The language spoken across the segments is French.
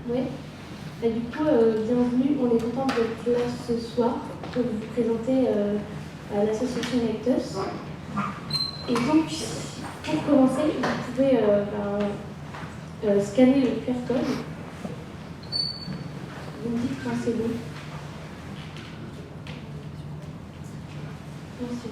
Oui. Bah, du coup, bienvenue. On est content d'être là ce soir pour vous présenter l'association Nectos. Et donc, pour commencer, vous pouvez scanner le QR code. Vous me dites quand c'est bon. Merci.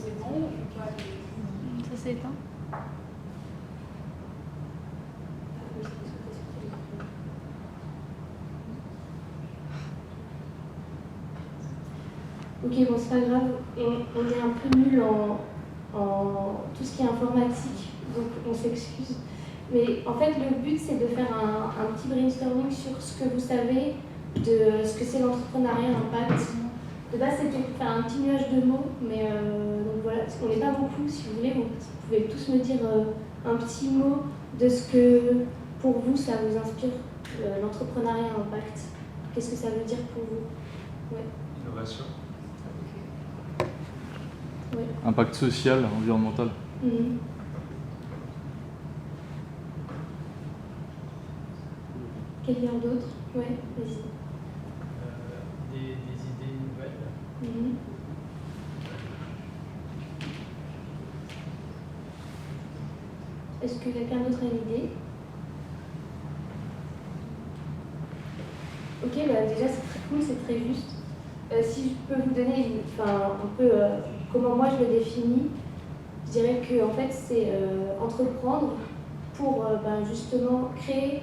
C'est bon ou pas? Ça s'éteint. Ok, bon, c'est pas grave. On est un peu nul en tout ce qui est informatique, donc on s'excuse. Mais en fait, le but, c'est de faire un petit brainstorming sur ce que vous savez de ce que c'est l'entrepreneuriat impact. De base, c'était pour faire un petit nuage de mots, mais donc voilà, on n'est pas beaucoup. Si vous voulez, vous pouvez tous me dire un petit mot de ce que, pour vous, ça vous inspire, l'entrepreneuriat impact. Qu'est-ce que ça veut dire pour vous? Ouais. Innovation. Ouais. Impact social, environnemental. Mhm. Quelqu'un d'autre? Ouais, vas-y. Des idées nouvelles. Mhm. Est-ce que quelqu'un d'autre a une idée? Ok, bah déjà c'est très cool, c'est très juste. Si je peux vous donner un peu comment moi je le définis, je dirais que en fait c'est entreprendre pour justement créer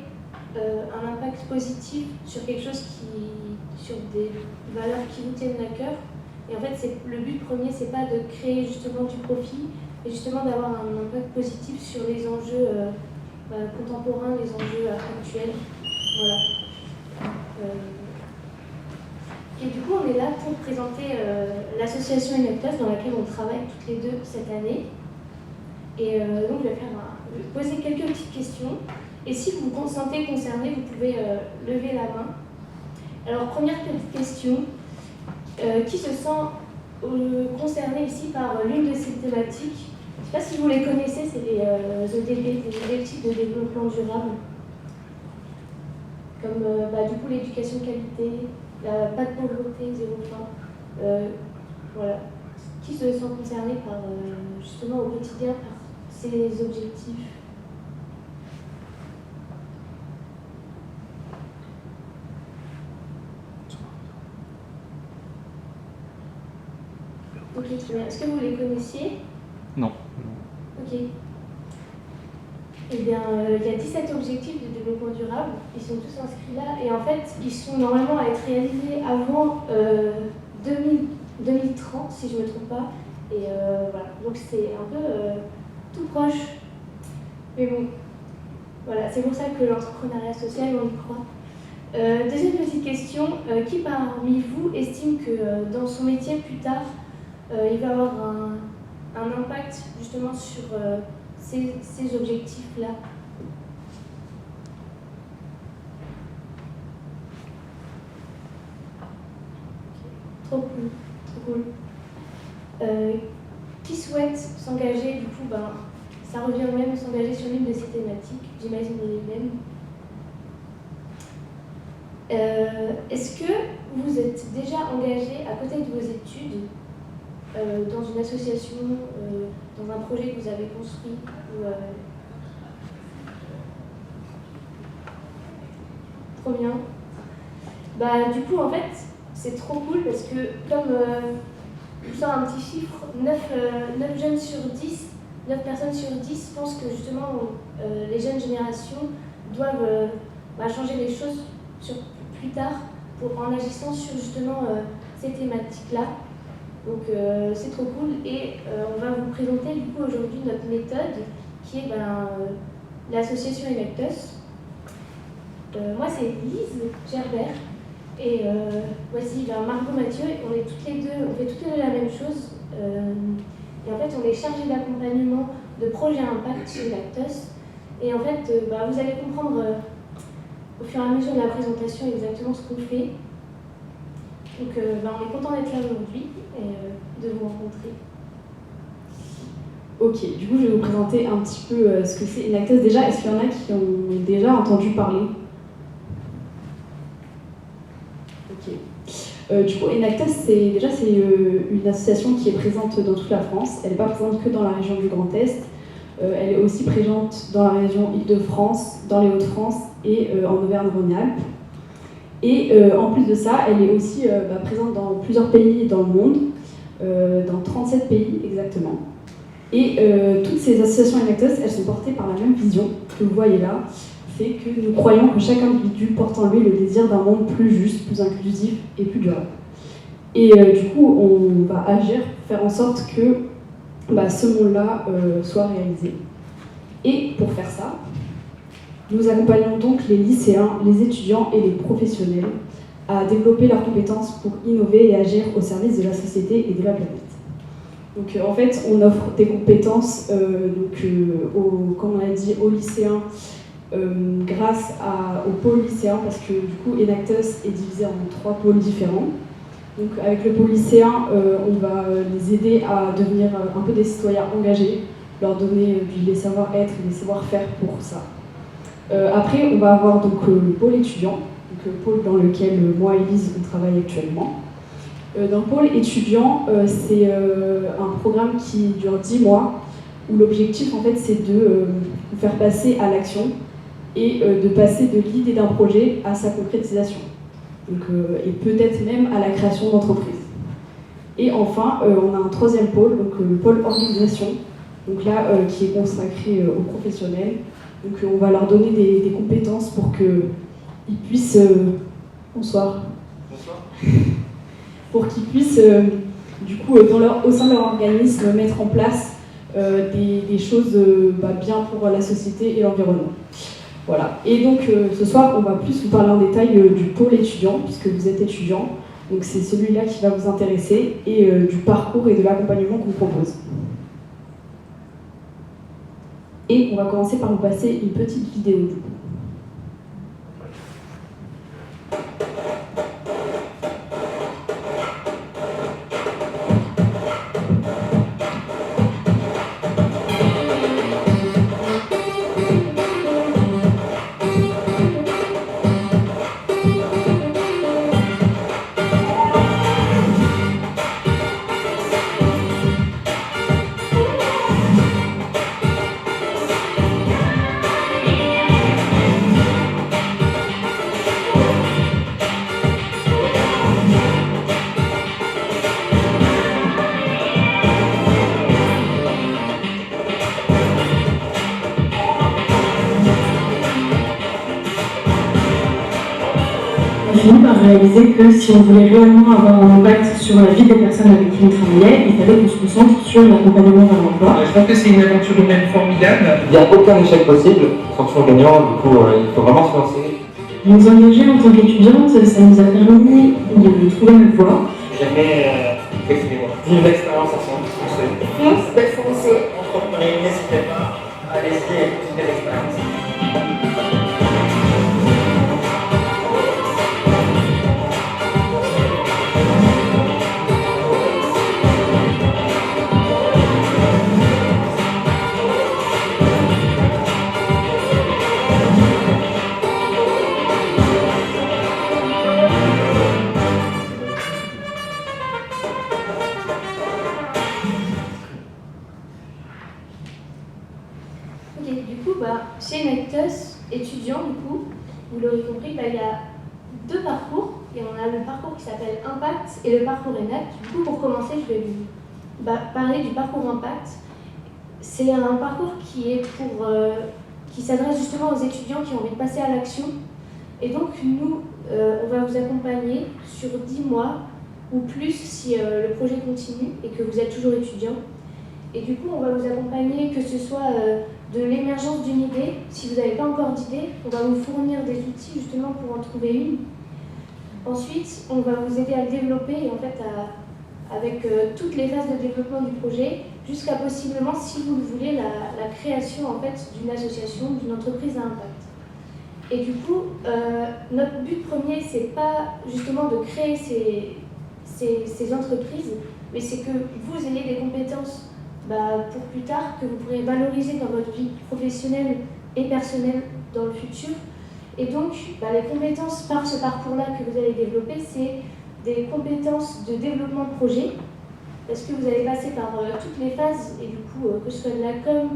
un impact positif sur quelque chose sur des valeurs qui vous tiennent à cœur. Et en fait, le but premier, c'est pas de créer justement du profit, mais justement d'avoir un impact positif sur les enjeux contemporains, les enjeux actuels. Voilà. Et du coup, on est là pour présenter l'association Enectos dans laquelle on travaille toutes les deux cette année. Et donc, je vais poser quelques petites questions. Et si vous vous sentez concerné, vous pouvez lever la main. Alors, première petite question. Qui se sent concerné ici par l'une de ces thématiques? Je ne sais pas si vous les connaissez, c'est les ODD, les objectifs de développement durable. Comme du coup l'éducation de qualité, pas de pauvreté, zéro faim. Voilà. Qui se sent concerné par, justement au quotidien par ces objectifs? Ok, très bien. Est-ce que vous les connaissiez? Non. Ok. Eh bien, il y a 17 objectifs de développement durable. Ils sont tous inscrits là. Et en fait, ils sont normalement à être réalisés avant 2030, si je ne me trompe pas. Et voilà. Donc, c'est un peu tout proche. Mais bon, voilà. C'est pour ça que l'entrepreneuriat social, on y croit. Deuxième petite question. Qui parmi vous estime que dans son métier plus tard, il va avoir un impact justement sur ces objectifs-là? Trop cool, trop cool. Qui souhaite s'engager, du coup, ça revient au même, s'engager sur l'une de ces thématiques, j'imagine les mêmes. Est-ce que vous êtes déjà engagé à côté de vos études dans une association, dans un projet que vous avez construit Trop bien. Du coup, en fait, c'est trop cool parce que, comme je vous sors un petit chiffre, 9 jeunes sur 10, 9 personnes sur 10 pensent que justement les jeunes générations doivent changer les choses plus tard en agissant sur justement ces thématiques-là. Donc c'est trop cool et on va vous présenter du coup aujourd'hui notre méthode qui est l'association Enectos. Moi c'est Lise Gerbert et voici Margot Mathieu. On est toutes les deux, on fait toutes les deux la même chose et en fait on est chargé d'accompagnement de projets impact chez Enectos et en fait vous allez comprendre au fur et à mesure de la présentation exactement ce qu'on fait. Donc on est content d'être là aujourd'hui et de vous rencontrer. Ok, du coup je vais vous présenter un petit peu ce que c'est Enactus déjà. Est-ce qu'il y en a qui ont déjà entendu parler? Ok. Du coup Enactus c'est une association qui est présente dans toute la France. Elle n'est pas présente que dans la région du Grand Est. Elle est aussi présente dans la région Île-de-France, dans les Hauts-de-France et en Auvergne-Rhône-Alpes. Et en plus de ça, elle est aussi présente dans plusieurs pays dans le monde, dans 37 pays exactement. Et toutes ces associations Enactus, elles sont portées par la même vision que vous voyez là, c'est que nous croyons que chaque individu porte en lui le désir d'un monde plus juste, plus inclusif et plus durable. Et du coup, on va agir pour faire en sorte que ce monde-là soit réalisé. Et pour faire ça, nous accompagnons donc les lycéens, les étudiants et les professionnels à développer leurs compétences pour innover et agir au service de la société et de la planète. Donc en fait, on offre des compétences, comme on l'a dit, aux lycéens grâce au pôle lycéen, parce que du coup, Enactus est divisé en 3 pôles différents. Donc avec le pôle lycéen, on va les aider à devenir un peu des citoyens engagés, leur donner les savoir-être et les savoir-faire pour ça. Après, on va avoir donc le pôle étudiant, donc le pôle dans lequel moi et Elise on travaille actuellement. Dans le pôle étudiant, c'est un programme qui dure 10 mois, où l'objectif en fait c'est de vous faire passer à l'action et de passer de l'idée d'un projet à sa concrétisation. Donc, et peut-être même à la création d'entreprise. Et enfin, on a un 3e pôle, donc le pôle organisation, donc là qui est consacré aux professionnels. Donc on va leur donner des compétences pour qu'ils puissent... Bonsoir. Bonsoir. Pour qu'ils puissent, du coup, au sein de leur organisme, mettre en place des choses bien pour la société et l'environnement. Voilà. Et donc ce soir, on va plus vous parler en détail du pôle étudiant, puisque vous êtes étudiant. Donc c'est celui-là qui va vous intéresser, et du parcours et de l'accompagnement qu'on propose. Et on va commencer par vous passer une petite vidéo du coup. Fini par réaliser que si on voulait réellement avoir un impact sur la vie des personnes avec qui on travaillait, il fallait qu'on se concentre sur l'accompagnement vers l'emploi. Je pense que c'est une aventure humaine formidable. Il n'y a aucun échec possible, sanction gagnant, du coup il faut vraiment se lancer. Nous engager en tant qu'étudiante, ça nous a permis de trouver notre voie. Jamais vivre l'expérience ensemble. Belle foncée. Entreprenez, n'hésitez pas, allez-y et vivez l'expérience. Chez Enactus, étudiant, du coup, vous l'aurez compris, il y a 2 parcours. Et on a le parcours qui s'appelle Impact et le parcours Enact. Du coup, pour commencer, je vais vous parler du parcours Impact. C'est un parcours qui s'adresse justement aux étudiants qui ont envie de passer à l'action. Et donc, nous, on va vous accompagner sur 10 mois ou plus si le projet continue et que vous êtes toujours étudiant. Et du coup, on va vous accompagner, que ce soit de l'émergence d'une idée. Si vous n'avez pas encore d'idée, on va vous fournir des outils justement pour en trouver une. Ensuite, on va vous aider à le développer et en fait avec toutes les phases de développement du projet, jusqu'à possiblement, si vous le voulez, la création en fait d'une association, d'une entreprise à impact. Et du coup, notre but premier, c'est pas justement de créer ces entreprises, mais c'est que vous ayez des compétences pour plus tard, que vous pourrez valoriser dans votre vie professionnelle et personnelle dans le futur. Et donc, les compétences par ce parcours-là que vous allez développer, c'est des compétences de développement de projet, parce que vous allez passer par toutes les phases, et du coup, que ce soit de la com,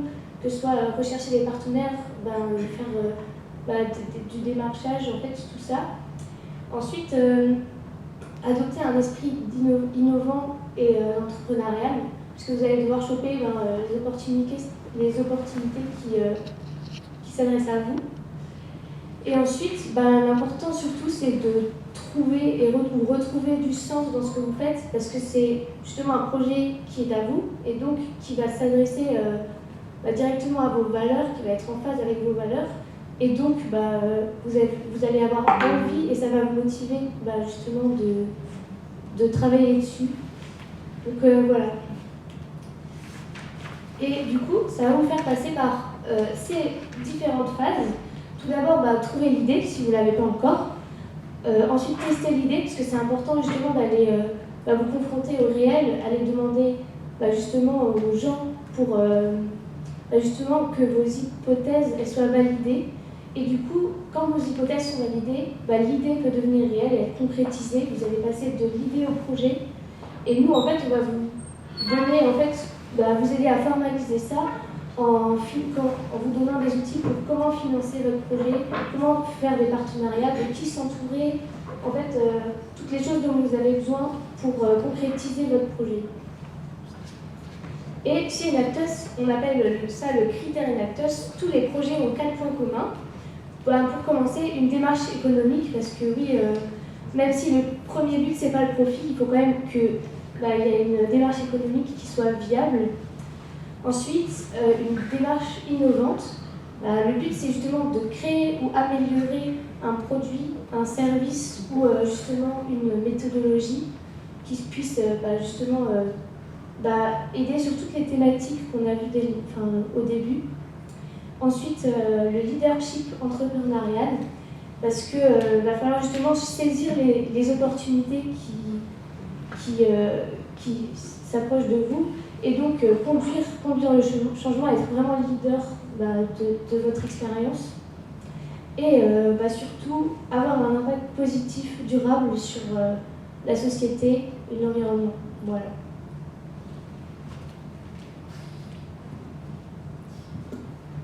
que ce soit rechercher des partenaires, faire du démarchage, en fait, tout ça. Ensuite, adopter un esprit innovant et entrepreneurial, puisque vous allez devoir choper les opportunités qui s'adressent à vous. Et ensuite, l'important surtout, c'est de trouver et retrouver du sens dans ce que vous faites, parce que c'est justement un projet qui est à vous, et donc qui va s'adresser directement à vos valeurs, qui va être en phase avec vos valeurs. Et donc, vous allez avoir envie, et ça va vous motiver justement de travailler dessus. Donc voilà. Et du coup, ça va vous faire passer par ces différentes phases. Tout d'abord, trouver l'idée si vous ne l'avez pas encore. Ensuite, tester l'idée, parce que c'est important justement d'aller vous confronter au réel, aller demander justement aux gens pour justement que vos hypothèses elles soient validées. Et du coup, quand vos hypothèses sont validées, l'idée peut devenir réelle et être concrétisée. Vous allez passer de l'idée au projet. Et nous, en fait, on va vous donner, vous aider à formaliser ça en vous donnant des outils pour comment financer votre projet, comment faire des partenariats, de qui s'entourer, toutes les choses dont vous avez besoin pour concrétiser votre projet. Et chez Enactus, on appelle ça le critère Enactus. Tous les projets ont 4 points communs. Pour commencer, une démarche économique, parce que oui, même si le premier but c'est pas le profit, il faut quand même qu'il y ait une démarche économique qui soit viable. Ensuite, une démarche innovante. Le but c'est justement de créer ou améliorer un produit, un service ou justement une méthodologie qui puisse justement aider sur toutes les thématiques qu'on a vues au début. Ensuite, le leadership entrepreneurial, parce qu'il va falloir justement saisir les opportunités qui s'approchent de vous, et donc conduire le changement, être vraiment leader de votre expérience, et surtout avoir un impact positif, durable sur la société et l'environnement. Voilà.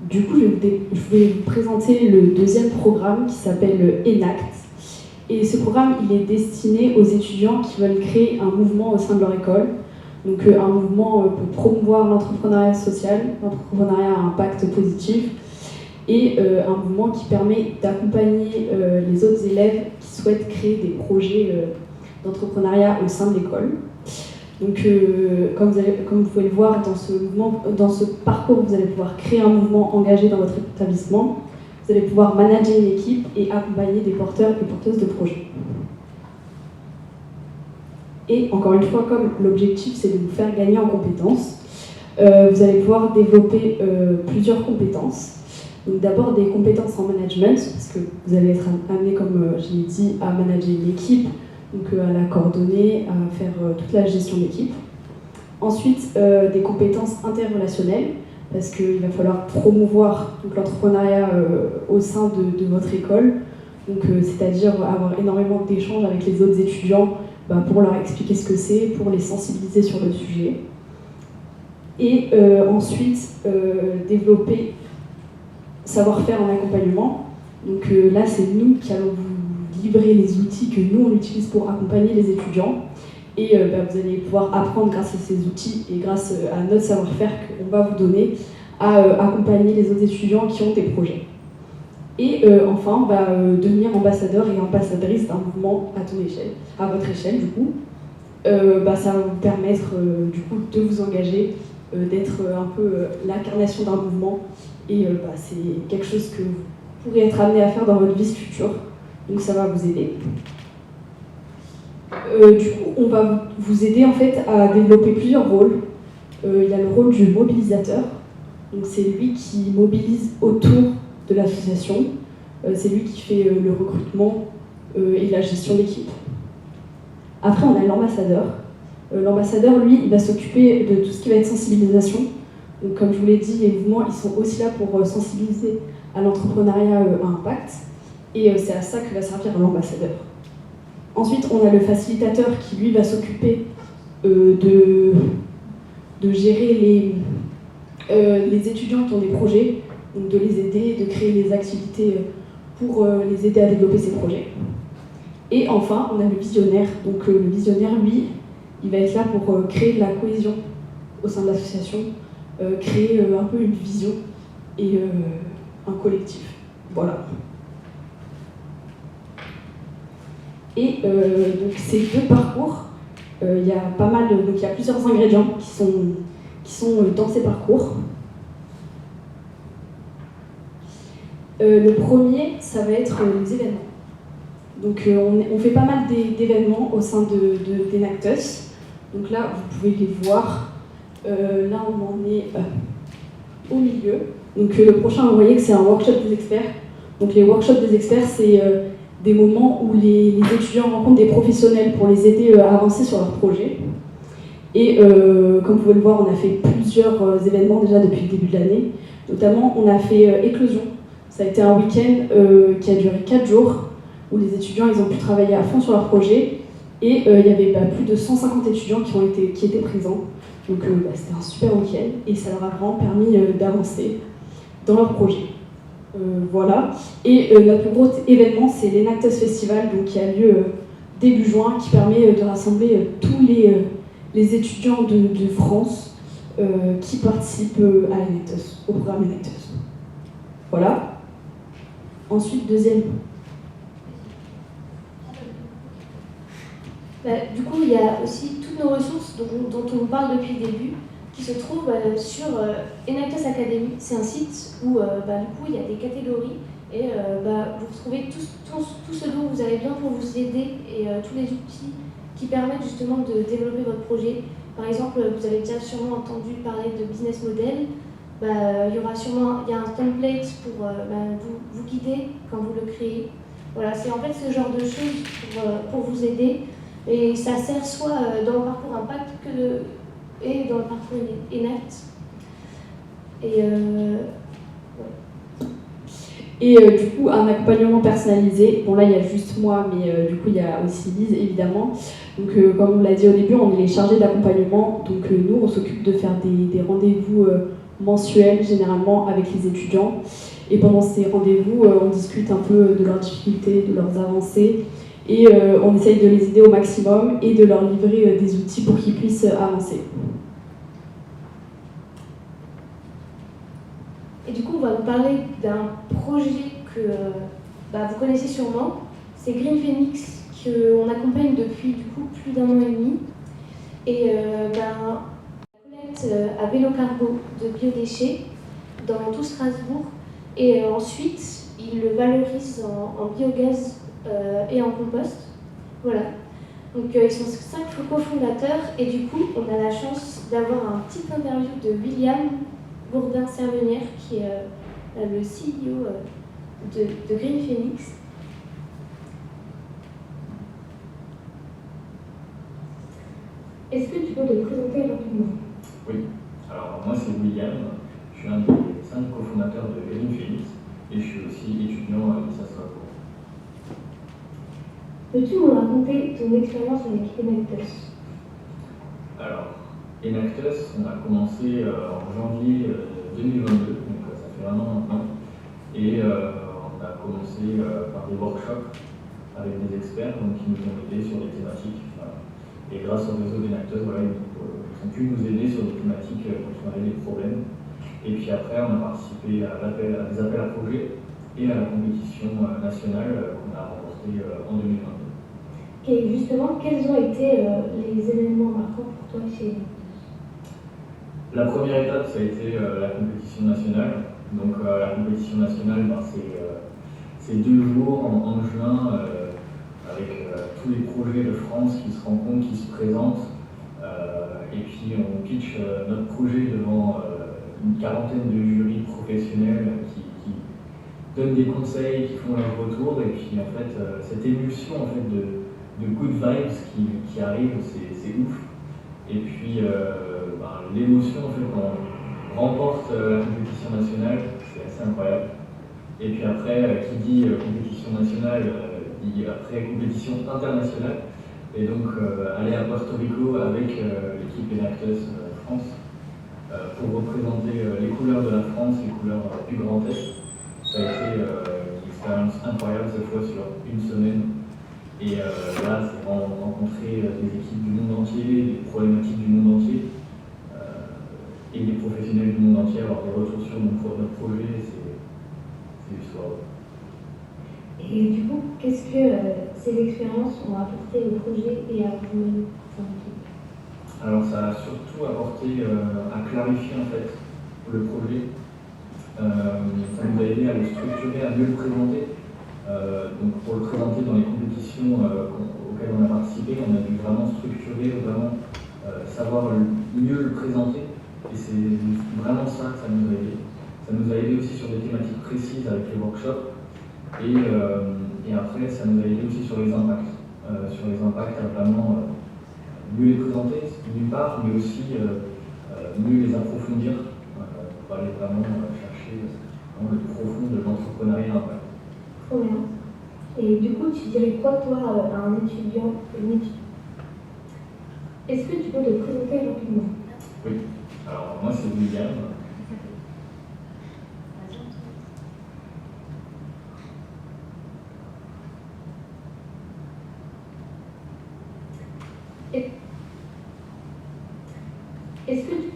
Du coup, je vais vous présenter le deuxième programme qui s'appelle Enact. Et ce programme, il est destiné aux étudiants qui veulent créer un mouvement au sein de leur école. Donc un mouvement pour promouvoir l'entrepreneuriat social, l'entrepreneuriat à impact positif, et un mouvement qui permet d'accompagner les autres élèves qui souhaitent créer des projets d'entrepreneuriat au sein de l'école. Donc, comme vous pouvez le voir dans ce parcours, vous allez pouvoir créer un mouvement engagé dans votre établissement. Vous allez pouvoir manager une équipe et accompagner des porteurs et porteuses de projets. Et encore une fois, comme l'objectif c'est de vous faire gagner en compétences, vous allez pouvoir développer plusieurs compétences. Donc d'abord des compétences en management, parce que vous allez être amené, comme je l'ai dit, à manager une équipe, donc à la coordonner, à faire toute la gestion d'équipe. Ensuite, des compétences interrelationnelles, parce qu'il va falloir promouvoir l'entrepreneuriat au sein de votre école, donc c'est-à-dire avoir énormément d'échanges avec les autres étudiants pour leur expliquer ce que c'est, pour les sensibiliser sur le sujet. Et ensuite, développer savoir-faire en accompagnement. Donc là, c'est nous qui allons vous livrer les outils que nous, on utilise pour accompagner les étudiants. Et vous allez pouvoir apprendre grâce à ces outils et grâce à notre savoir-faire qu'on va vous donner à accompagner les autres étudiants qui ont des projets. Et enfin, devenir ambassadeur et ambassadrice d'un mouvement à votre échelle, du coup. Ça va vous permettre du coup, de vous engager, d'être un peu l'incarnation d'un mouvement. Et c'est quelque chose que vous pourrez être amené à faire dans votre vie future. Donc ça va vous aider. Du coup, on va vous aider en fait à développer plusieurs rôles. Il y a le rôle du mobilisateur. Donc c'est lui qui mobilise autour de l'association. c'est lui qui fait le recrutement et la gestion d'équipe. Après, on a l'ambassadeur. L'ambassadeur, lui, il va s'occuper de tout ce qui va être sensibilisation. Donc, comme je vous l'ai dit, les mouvements, ils sont aussi là pour sensibiliser à l'entrepreneuriat à impact. Et c'est à ça que va servir l'ambassadeur. Ensuite, on a le facilitateur qui, lui, va s'occuper de gérer les étudiants qui ont des projets, donc de les aider, de créer des activités pour les aider à développer ces projets. Et enfin, on a le visionnaire. Donc le visionnaire, lui, il va être là pour créer de la cohésion au sein de l'association, créer un peu une vision et un collectif. Voilà. Et donc ces deux parcours, il y a pas mal donc il y a plusieurs ingrédients qui sont dans ces parcours. Le premier, ça va être les événements. Donc on fait pas mal d'événements au sein d'Enactus. Donc là, vous pouvez les voir. Là, on en est au milieu. Donc le prochain, vous voyez que c'est un workshop des experts. Donc les workshops des experts, c'est des moments où les étudiants rencontrent des professionnels pour les aider à avancer sur leur projet. Et comme vous pouvez le voir, on a fait plusieurs événements déjà depuis le début de l'année. Notamment, on a fait Éclosion. Ça a été un week-end qui a duré 4 jours, où les étudiants ils ont pu travailler à fond sur leur projet. Et il y avait plus de 150 étudiants qui étaient présents. Donc c'était un super week-end et ça leur a vraiment permis d'avancer dans leur projet. Voilà. Et notre plus gros événement, c'est l'Enactus Festival, donc, qui a lieu début juin, qui permet de rassembler tous les étudiants de France qui participent à l'Enactus, au programme Enactus. Voilà. Ensuite, deuxième. Du coup, il y a aussi toutes nos ressources dont on parle depuis le début, qui se trouvent sur Enactus Academy. C'est un site où du coup, il y a des catégories et vous retrouvez tout ce dont vous avez besoin pour vous aider et tous les outils qui permettent justement de développer votre projet. Par exemple, vous avez déjà sûrement entendu parler de business model. Il y a un template pour vous guider quand vous le créez. Voilà, c'est en fait ce genre de choses pour vous aider. Et ça sert soit dans le parcours Impact et dans le parcours Enact. Et du coup, un accompagnement personnalisé. Bon, là, il y a juste moi, mais du coup, il y a aussi Lise, évidemment. Donc, comme on l'a dit au début, on est les chargés d'accompagnement. Donc, nous, on s'occupe de faire des rendez-vous mensuels, généralement, avec les étudiants. Et pendant ces rendez-vous, on discute un peu de leurs difficultés, de leurs avancées. Et on essaye de les aider au maximum et de leur livrer des outils pour qu'ils puissent avancer. Et du coup, on va vous parler d'un projet que vous connaissez sûrement. C'est Green Phoenix, qu'on accompagne depuis du coup plus d'1 an et demi. Et la collecte à vélo cargo de biodéchets dans tout Strasbourg. Et ensuite, ils le valorisent en biogaz et en compost. Voilà. Donc ils sont 5 cofondateurs et du coup on a la chance d'avoir un petit interview de William Gourdin-Servenière qui est le CEO de Green Phoenix. Est-ce que tu peux te présenter rapidement? Oui, alors moi c'est William, je suis un des 5 cofondateurs de Green Phoenix et je suis aussi étudiant à l'INSA Strasbourg. Peux-tu nous raconter ton expérience avec Enactus? Alors, Enactus, on a commencé en janvier 2022, donc ça fait 1 an maintenant, et on a commencé par des workshops avec des experts qui nous ont aidés sur des thématiques. Et grâce au réseau d'Enactus, ils ont pu nous aider sur des thématiques quand on avait des problèmes. Et puis après, on a participé à des appels à projets et à la compétition nationale qu'on a remportée en 2022. Et justement, quels ont été les événements marquants pour toi chez Enactus? La première étape, ça a été la compétition nationale. Donc la compétition nationale, c'est 2 jours en juin avec tous les projets de France qui se rencontrent, qui se présentent. Et puis on pitch notre projet devant une quarantaine de jurys professionnels qui donnent des conseils, qui font leur retour, et puis en fait, cette émulsion en fait, de good vibes qui arrive, c'est ouf. Et puis l'émotion en fait, quand on remporte la compétition nationale, c'est assez incroyable. Et puis après, qui dit compétition nationale, dit après compétition internationale. Et donc aller à Porto Rico avec l'équipe Enactus France pour représenter les couleurs de la France, les couleurs du Grand Est. Ça a été une expérience incroyable cette fois sur une semaine. Et là, c'est rencontrer des équipes du monde entier, des problématiques du monde entier et des professionnels du monde entier, avoir des retours sur notre projet, c'est du soir. Et du coup, qu'est-ce que ces expériences ont apporté au projet et à vous-même? Alors ça a surtout apporté à clarifier en fait le projet. Ça nous a aidé à le structurer, à mieux le présenter. Donc pour le présenter dans les compétitions auxquelles on a participé, on a dû vraiment structurer, vraiment savoir mieux le présenter. Et c'est vraiment ça que ça nous a aidé. Ça nous a aidé aussi sur des thématiques précises avec les workshops. Et après, ça nous a aidé aussi sur les impacts. Sur les impacts à vraiment mieux les présenter, d'une part, mais aussi mieux les approfondir pour aller vraiment chercher le profond de l'entrepreneuriat impact. Trop bien. Et du coup, tu dirais quoi, toi, à un étudiant, une étudiante? Est-ce que tu peux te présenter rapidement? Oui. Alors, moi, c'est William. Est-ce que tu...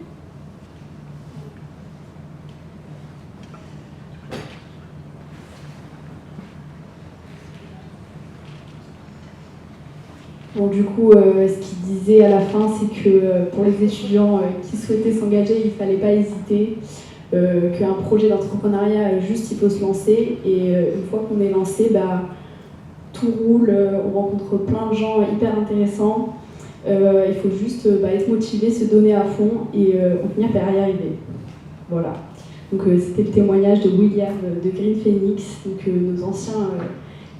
Bon, du coup, ce qu'il disait à la fin, c'est que pour les étudiants qui souhaitaient s'engager, il ne fallait pas hésiter, qu'un projet d'entrepreneuriat, juste il faut se lancer, et une fois qu'on est lancé, tout roule, on rencontre plein de gens hyper intéressants, il faut juste être motivé, se donner à fond, et on finit par y arriver. Voilà. Donc c'était le témoignage de William de Green Phoenix, donc nos anciens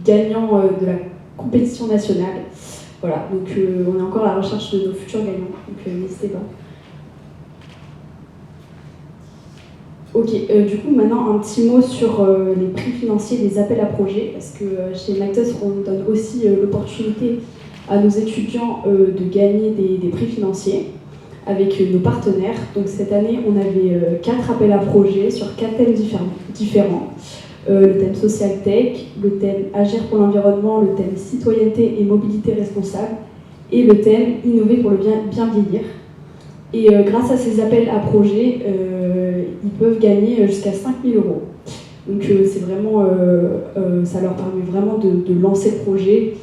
gagnants de la compétition nationale. Voilà, donc on est encore à la recherche de nos futurs gagnants, donc n'hésitez pas. Ok, du coup maintenant un petit mot sur les prix financiers des appels à projets, parce que chez Enactus on donne aussi l'opportunité à nos étudiants de gagner des prix financiers avec nos partenaires. Donc cette année on avait 4 appels à projets sur 4 thèmes différents. Le thème social tech, le thème agir pour l'environnement, le thème citoyenneté et mobilité responsable et le thème innover pour le bien vieillir. Et grâce à ces appels à projets, ils peuvent gagner jusqu'à 5 000 €. Donc c'est vraiment, ça leur permet vraiment de lancer le projet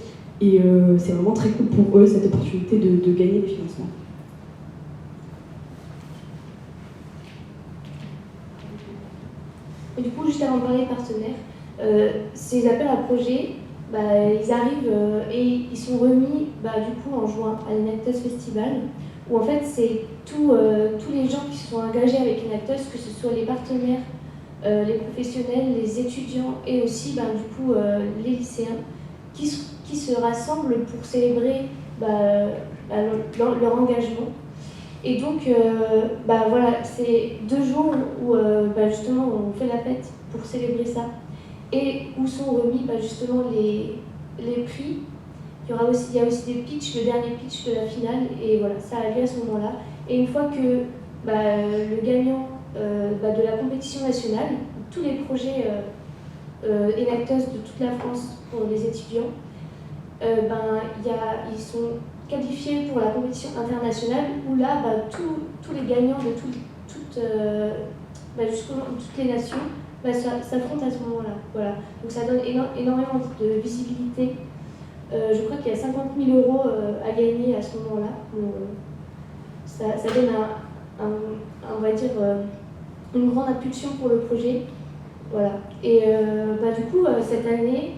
et c'est vraiment très cool pour eux cette opportunité de gagner des financements. Et du coup, juste avant de parler partenaires, ces appels à projets, ils arrivent et ils sont remis du coup en juin à l'Enactus Festival, où en fait c'est tous les gens qui se sont engagés avec Enactus, que ce soit les partenaires, les professionnels, les étudiants et aussi du coup les lycéens, qui se rassemblent pour célébrer leur engagement. Et donc, voilà, c'est 2 jours où justement on fait la fête pour célébrer ça et où sont remis justement les prix. Il y a aussi des pitchs, le dernier pitch de la finale, et voilà, ça a lieu à ce moment-là. Et une fois que le gagnant de la compétition nationale, tous les projets Enactus de toute la France pour les étudiants, ils sont qualifiés pour la compétition internationale où là, tous les gagnants de toutes les nations s'affrontent à ce moment-là. Voilà. Donc ça donne énormément de visibilité. Je crois qu'il y a 50 000 € à gagner à ce moment-là. Ça donne on va dire, une grande impulsion pour le projet. Voilà. Et du coup, cette année,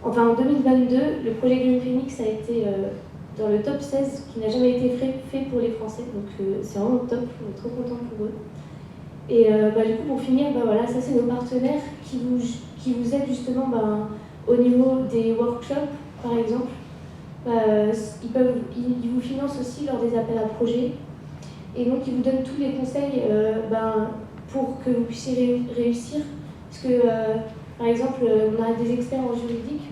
en 2022, le projet Green Phoenix a été dans le top 16 qui n'a jamais été fait pour les Français. Donc c'est vraiment top, on est trop contents pour eux. Et du coup, pour finir, voilà, ça c'est nos partenaires qui qui vous aident justement au niveau des workshops, par exemple. Ils vous financent aussi lors des appels à projets. Et donc, ils vous donnent tous les conseils pour que vous puissiez réussir. Parce que, par exemple, on a des experts en juridique.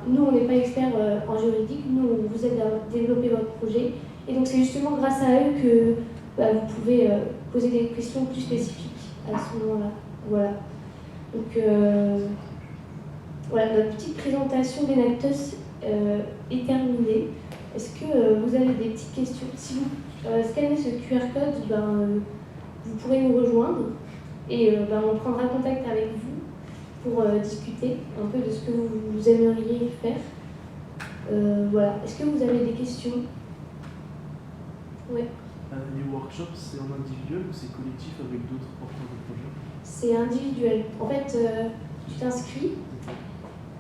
Nous, on n'est pas experts en juridique. Nous, on vous aide à développer votre projet. Et donc, c'est justement grâce à eux que vous pouvez poser des questions plus spécifiques à ce moment-là. Voilà. Donc, voilà, notre petite présentation d'Enactus est terminée. Est-ce que vous avez des petites questions? Si vous scannez ce QR code, vous pourrez nous rejoindre et on prendra contact avec vous pour discuter un peu de ce que vous aimeriez faire. Voilà. Est-ce que vous avez des questions? Oui. Les workshops, c'est en individuel ou c'est collectif avec d'autres porteurs de projets? C'est individuel. En fait, tu t'inscris,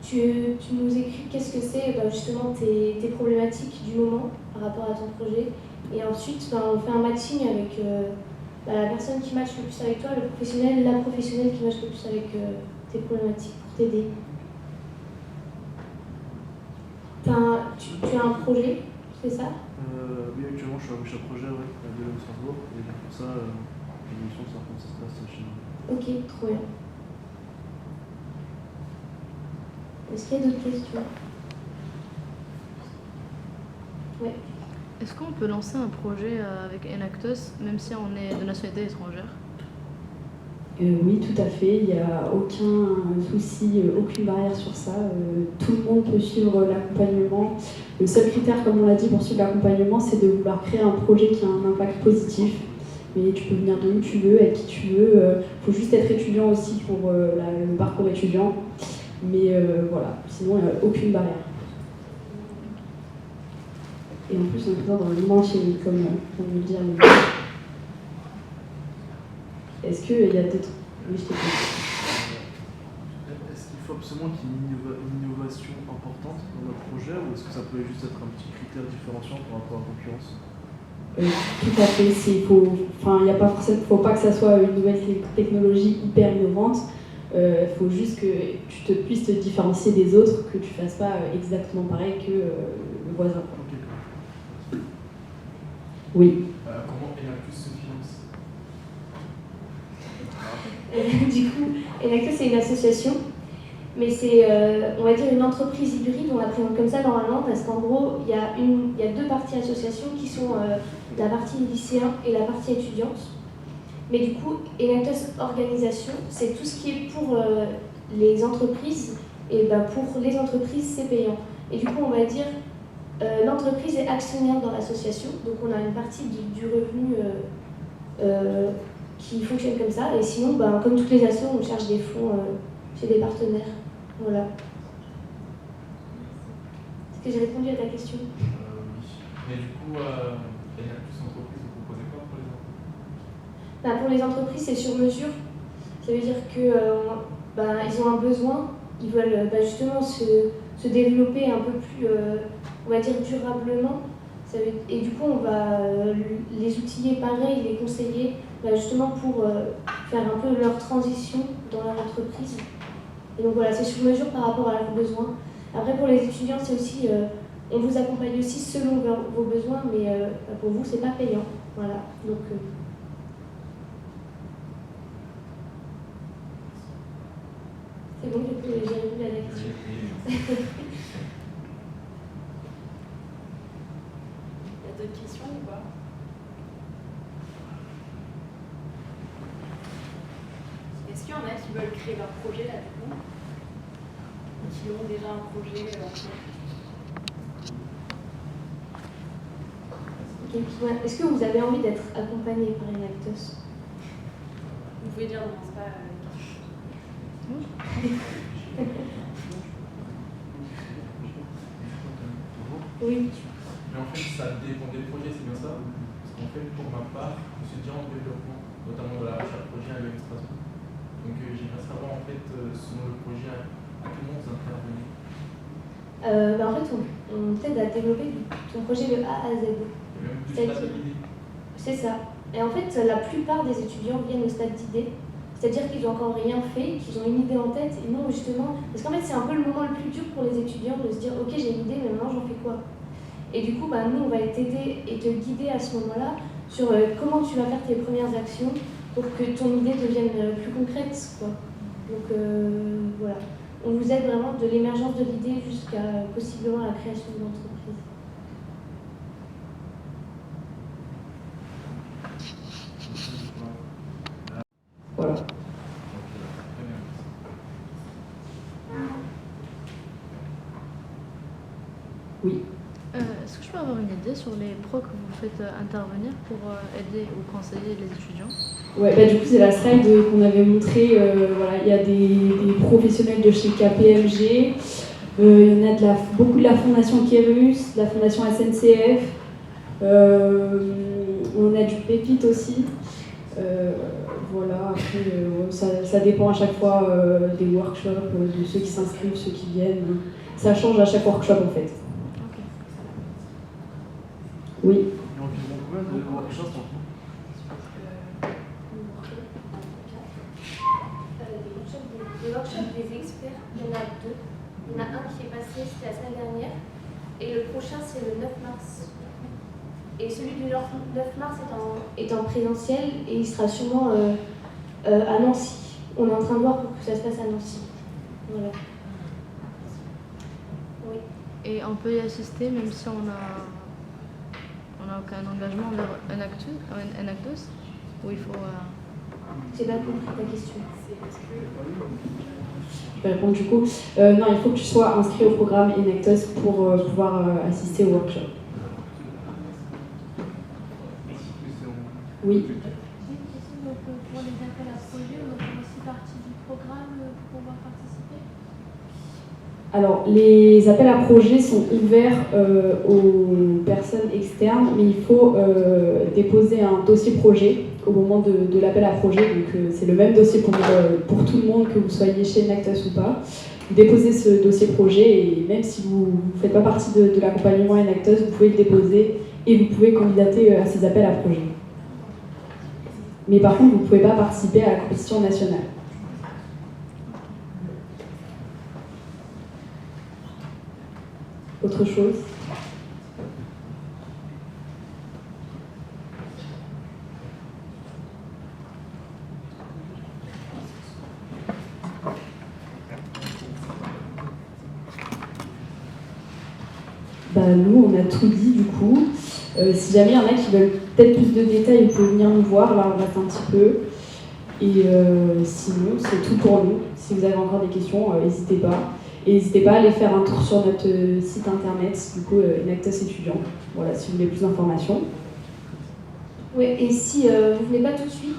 tu nous écris qu'est-ce que c'est justement tes problématiques du moment par rapport à ton projet. Et ensuite, on fait un matching avec la personne qui matche le plus avec toi, le professionnel, la professionnelle qui matche le plus avec tes problématiques pour t'aider. Tu as un projet, c'est ça? Oui, actuellement je suis à projet de Luxembourg et pour ça, l'émission ça raconte ça se passe chez nous. Ok, trop bien. Est-ce qu'il y a d'autres questions? Ouais. Est-ce qu'on peut lancer un projet avec Enactus, même si on est de nationalité étrangère? Oui, tout à fait. Il n'y a aucun souci, aucune barrière sur ça. Tout le monde peut suivre l'accompagnement. Le seul critère, comme on l'a dit, pour suivre l'accompagnement, c'est de vouloir créer un projet qui a un impact positif. Mais tu peux venir d'où tu veux, avec qui tu veux. Il faut juste être étudiant aussi pour le parcours étudiant. Mais voilà, sinon il n'y a aucune barrière. Et en plus, on est présent dans l'immense chez comme on veut dire. Est-ce qu'il y a d'autres... Oui, je t'écoute. Est-ce qu'il faut absolument qu'il y ait une innovation importante dans notre projet ou est-ce que ça peut juste être un petit critère différenciant par rapport à la concurrence? Tout à fait. Faut pas que ça soit une nouvelle technologie hyper innovante. Faut juste que tu puisses te différencier des autres, que tu fasses pas exactement pareil que le voisin. Okay. Oui. Comment Enactus se finance? Du coup, Enactus, c'est une association, mais c'est, on va dire, une entreprise hybride, on la présente comme ça normalement, parce qu'en gros, il y a deux parties association qui sont la partie lycéen et la partie étudiante. Mais du coup, Enactus Organisation, c'est tout ce qui est pour les entreprises, et pour les entreprises, c'est payant. Et du coup, on va dire, l'entreprise est actionnaire dans l'association, donc on a une partie du revenu qui fonctionne comme ça, et sinon, comme toutes les assos, on cherche des fonds chez des partenaires. Voilà. Est-ce que j'ai répondu à ta question? Oui. Mais du coup, Enactus Entreprise, vous proposez quoi pour les entreprises? Pour les entreprises, c'est sur mesure. Ça veut dire qu'ils ont un besoin, ils veulent justement se développer un peu plus, on va dire, durablement. Et du coup, on va les outiller pareil, les conseiller, justement pour faire un peu leur transition dans leur entreprise. Et donc voilà, c'est sur mesure par rapport à leurs besoins. Après, pour les étudiants, c'est aussi, on vous accompagne aussi selon vos besoins, mais pour vous, c'est pas payant. Voilà. Donc, c'est bon, j'ai répondu à la question. Il y a d'autres questions ou pas? Est-ce qu'il y en a qui veulent créer leur projet là du coup? Ou qui ont déjà un projet en cours? Est-ce que vous avez envie d'être accompagné par Enactus? Vous pouvez dire non, c'est pas Oui. Mais en fait, ça dépend des projets, c'est bien ça? Parce qu'en fait, pour ma part, je suis déjà en développement, notamment de la recherche projet à l'UM Strasbourg. Donc j'aimerais savoir en fait, selon le projet, à quel moment vous intervenez? En fait, on t'aide à développer ton projet de A à Z. Même du stade d'idée. C'est ça. Et en fait, la plupart des étudiants viennent au stade d'idée. C'est-à-dire qu'ils n'ont encore rien fait, qu'ils ont une idée en tête, et non justement, parce qu'en fait c'est un peu le moment le plus dur pour les étudiants de se dire ok j'ai une idée, mais maintenant j'en fais quoi? Et du coup nous on va t'aider et te guider à ce moment-là sur comment tu vas faire tes premières actions pour que ton idée devienne plus concrète, quoi. Donc voilà, on vous aide vraiment de l'émergence de l'idée jusqu'à possiblement la création de l'entreprise. Voilà. Oui. Est-ce que je peux avoir une idée sur les pros que vous faites intervenir pour aider ou conseiller les étudiants? Ouais, bah du coup c'est la slide qu'on avait montrée. Voilà, il y a des professionnels de chez KPMG, il y en a beaucoup de la Fondation Kérus, de la Fondation SNCF, on a du Pépite aussi. Voilà, après ça dépend à chaque fois des workshops, de ceux qui s'inscrivent, ceux qui viennent. Ça change à chaque workshop en fait. Oui. Il y a environ combien de workshops en tout? Les workshops des experts, il y en a 2. Il y en a un qui est passé, c'était la semaine dernière, et le prochain c'est le 9 mars. Et celui du 9 mars est en présentiel et il sera sûrement à Nancy. On est en train de voir pour que ça se passe à Nancy. Voilà. Oui. Et on peut y assister même si on n'a aucun engagement vers Enactus, ou il faut... J'ai pas compris ta question. Je vais répondre du coup. Non, il faut que tu sois inscrit au programme Enactus pour pouvoir assister au workshop. Oui. Donc, pour les appels à projets, on fait aussi partie du programme pour pouvoir participer? Alors, les appels à projets sont ouverts aux personnes externes, mais il faut déposer un dossier projet au moment de l'appel à projet. Donc, c'est le même dossier pour tout le monde, que vous soyez chez Enactus ou pas. Vous déposez ce dossier projet et même si vous ne faites pas partie de l'accompagnement Enactus, vous pouvez le déposer et vous pouvez candidater à ces appels à projets. Mais par contre, vous ne pouvez pas participer à la compétition nationale. Autre chose? Bah, nous, on a tout dit du coup. Si jamais il y en a qui veulent peut-être plus de détails, vous pouvez venir nous voir, là on reste un petit peu. Et sinon, c'est tout pour nous. Si vous avez encore des questions, n'hésitez pas. Et n'hésitez pas à aller faire un tour sur notre site internet, du coup, Enactus étudiant. Voilà, si vous voulez plus d'informations. Oui, et si vous venez pas tout de suite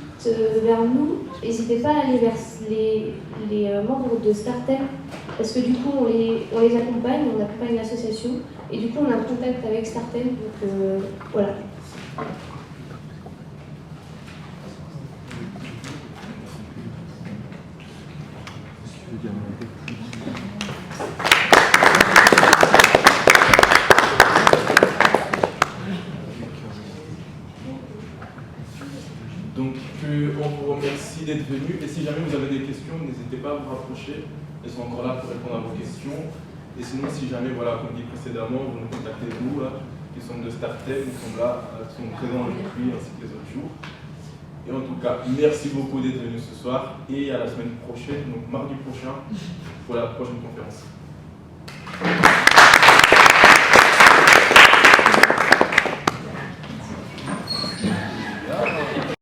vers nous, n'hésitez pas à aller vers les membres de Startem, parce que du coup, on les accompagne, on accompagne l'association, et du coup, on a un contact avec Startem, donc voilà. Donc, on vous remercie d'être venus. Et si jamais vous avez des questions, n'hésitez pas à vous rapprocher. Elles sont encore là pour répondre à vos questions. Et sinon, si jamais, voilà, comme dit précédemment, vous nous contactez nous, là, qui sommes de Startem, nous sommes là, qui sont présents aujourd'hui ainsi que les autres jours. Et en tout cas, merci beaucoup d'être venus ce soir et à la semaine prochaine, donc mardi prochain, pour la prochaine conférence.